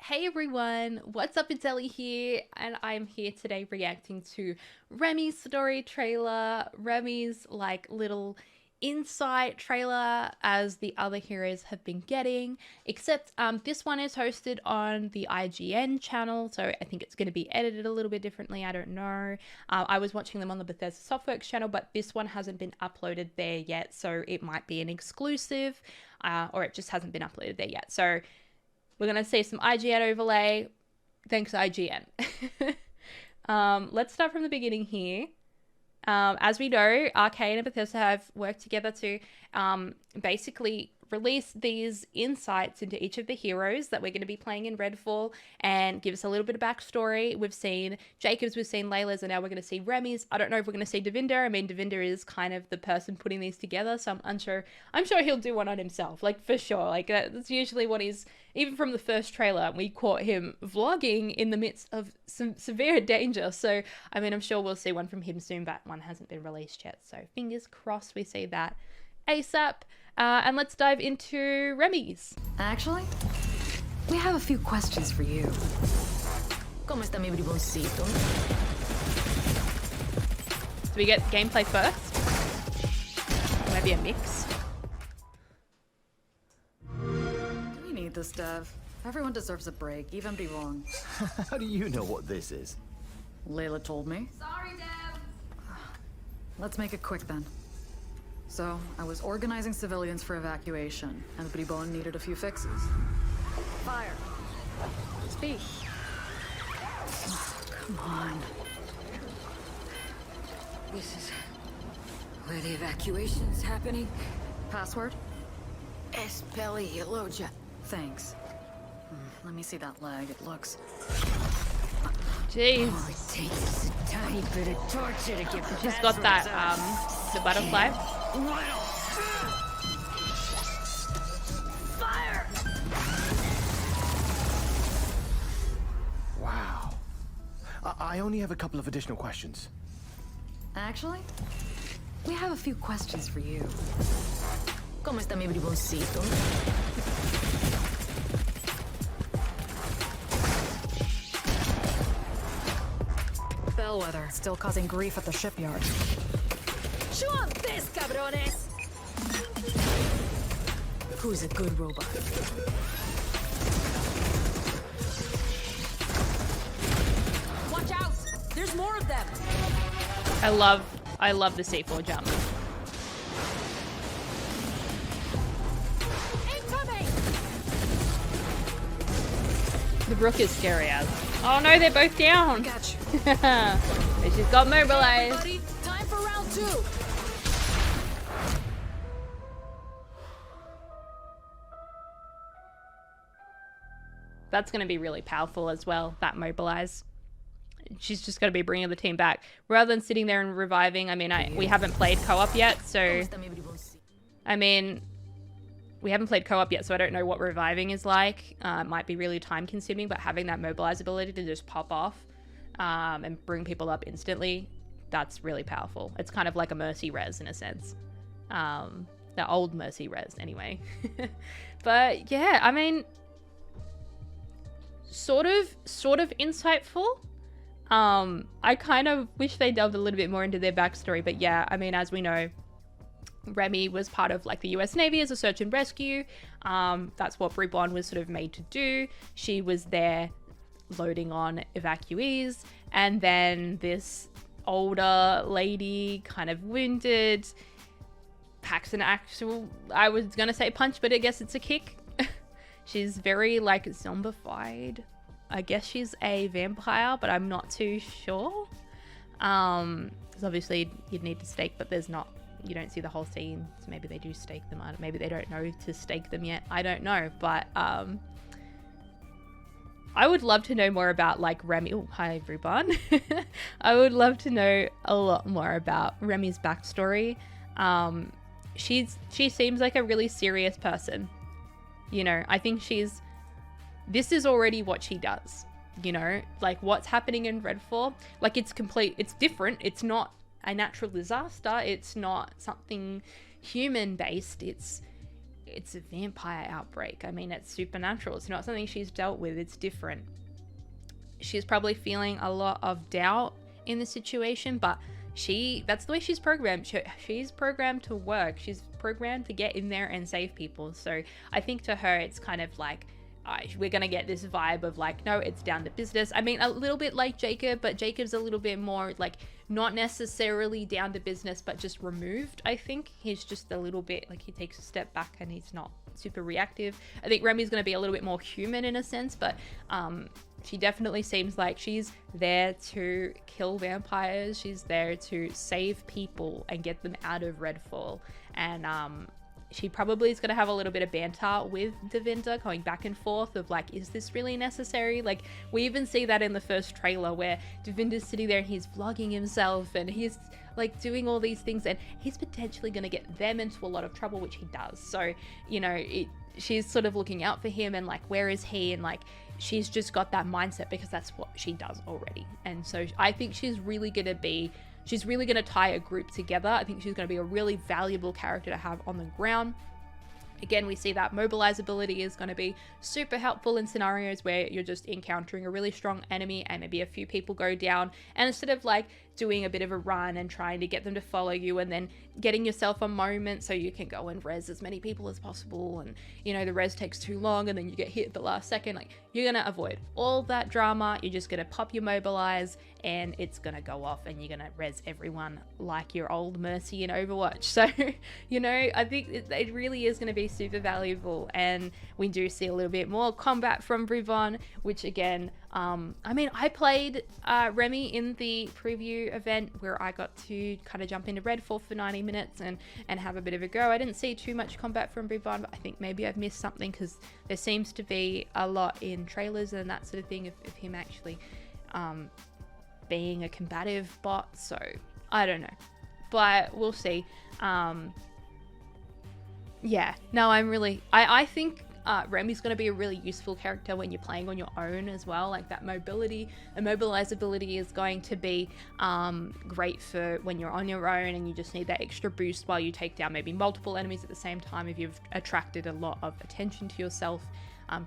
Hey everyone, what's up? It's Ellie here, and I'm here today reacting to Remi's story trailer, Remi's little insight trailer as the other heroes have been getting, except this one is hosted on the IGN channel, so I think it's going to be edited a little bit differently. I don't know. I was watching them on the Bethesda Softworks channel, but this one hasn't been uploaded there yet, so it might be an exclusive, or it just hasn't been uploaded there yet. So we're going to see some IGN overlay. Thanks, IGN. Let's start from the beginning here. As we know, Arcane and Bethesda have worked together to basically release these insights into each of the heroes that we're going to be playing in Redfall and give us a little bit of backstory. We've seen Jacob's, we've seen Layla's, and now we're going to see Remi's. I don't know if we're going to see Devinder. I mean, Devinder is kind of the person putting these together, so I'm unsure. I'm sure he'll do one on himself, for sure. That's usually what he's, even from the first trailer, we caught him vlogging in the midst of some severe danger. So, I mean, I'm sure we'll see one from him soon, but one hasn't been released yet. So fingers crossed we see that ASAP. And let's dive into Remi's. Actually, we have a few questions for you. ¿Cómo está mi briboncito? Do we get gameplay first? Maybe a mix? Do we need this, Dev? Everyone deserves a break, even Bribon. How do you know what this is? Layla told me. Sorry, Dev. Let's make it quick then. So, I was organizing civilians for evacuation, and Bribon needed a few fixes. Fire. Speak. Oh, come on. This is where the evacuation's happening. Password? Espelli-Elogia. Thanks. Let me see that leg. It looks... Jeez. All it takes is a tiny bit of torture to get She's got that, the butterfly. Fire! Wow. I only have a couple of additional questions. Actually, we have a few questions for you. ¿Cómo está mi briboncito? Bellwether, still causing grief at the shipyard. Chew on this, cabrones! Who's a good robot? Watch out! There's more of them! I love the C4 jump. Incoming! The Rook is scary as. Oh no, they're both down. Got you. They just got mobilized. Everybody, time for round 2! That's going to be really powerful as well, that mobilize. She's just going to be bringing the team back. Rather than sitting there and reviving, I mean, we haven't played co-op yet, so... I mean, we haven't played co-op yet, so I don't know what reviving is like. It might be really time-consuming, but having that mobilize ability to just pop off and bring people up instantly, that's really powerful. It's kind of like a Mercy Res in a sense. The old Mercy Res, anyway. But, yeah, I mean... Sort of insightful. I kind of wish they delved a little bit more into their backstory, but yeah, I mean, as we know, Remi was part of the US Navy as a search and rescue. That's what Bribon was sort of made to do. She was there loading on evacuees, and then this older lady, kind of wounded, packs an actual, I was gonna say punch, but I guess it's a kick. She's very, zombified. I guess she's a vampire, but I'm not too sure. Because obviously you'd need to stake, but there's not, you don't see the whole scene. So maybe they do stake them. Maybe they don't know to stake them yet. I don't know. But I would love to know more about, Remi. Oh, hi, everyone. I would love to know a lot more about Remi's backstory. She seems like a really serious person. You know, I think this is already what she does, you know, what's happening in Redfall, it's different. It's not a natural disaster. It's not something human based. It's it's a vampire outbreak. I mean, it's supernatural. It's not something she's dealt with. It's different. She's probably feeling a lot of doubt in the situation, but that's the way she's programmed. She's programmed to work. She's programmed to get in there and save people. So I think to her, it's kind of like, we're going to get this vibe of like, no, it's down to business. I mean, a little bit like Jacob, but Jacob's a little bit more like not necessarily down to business, but just removed. I think he's just a little bit like he takes a step back and he's not super reactive. I think Remi's going to be a little bit more human in a sense, but she definitely seems like she's there to kill vampires. She's there to save people and get them out of Redfall. And she probably is going to have a little bit of banter with Devinda, going back and forth of like, is this really necessary? Like, we even see that in the first trailer where Devinda's sitting there and he's vlogging himself and he's like doing all these things, and he's potentially going to get them into a lot of trouble, which he does. So, you know, she's sort of looking out for him and like, where is he? And like, she's just got that mindset because that's what she does already. And so I think she's really going to tie a group together. I think she's going to be a really valuable character to have on the ground. Again, we see that mobilizability is going to be super helpful in scenarios where you're just encountering a really strong enemy and maybe a few people go down. And instead of like doing a bit of a run and trying to get them to follow you and then getting yourself a moment so you can go and res as many people as possible, and you know, the res takes too long and then you get hit at the last second, like you're going to avoid all that drama. You're just going to pop your mobilize and it's going to go off and you're going to res everyone like your old Mercy in Overwatch. So, you know, I think it really is going to be super valuable. And we do see a little bit more combat from Bribon, which again, I mean, I played Remi in the preview event where I got to kind of jump into Redfall for 90 minutes and have a bit of a go. I didn't see too much combat from Bribon, but I think maybe I've missed something because there seems to be a lot in trailers and that sort of thing of him actually being a combative bot. So I don't know, but we'll see. Yeah, no, I think Remi's going to be a really useful character when you're playing on your own as well. Like that mobility and mobilizability is going to be great for when you're on your own and you just need that extra boost while you take down maybe multiple enemies at the same time if you've attracted a lot of attention to yourself.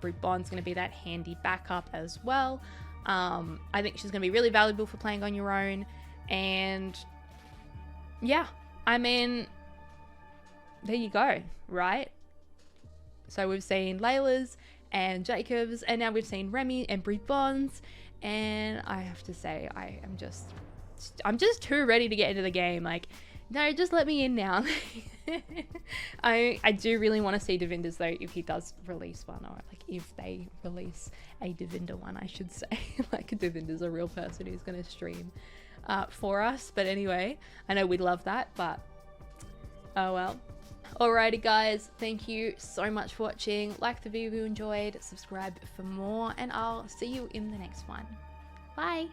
Bribon's going to be that handy backup as well. I think she's going to be really valuable for playing on your own. And yeah, I mean, there you go, right? So we've seen Layla's and Jacob's, and now we've seen Remi and Bribon's, and I have to say, I'm just too ready to get into the game. Like, no, just let me in now. I do really want to see Devinda's though, if he does release one, or like if they release a Devinda one, I should say. Like Devinda's a real person who's going to stream for us. But anyway, I know we'd love that, but oh well. Alrighty guys, thank you so much for watching. Like the video if you enjoyed, subscribe for more, and I'll see you in the next one. Bye!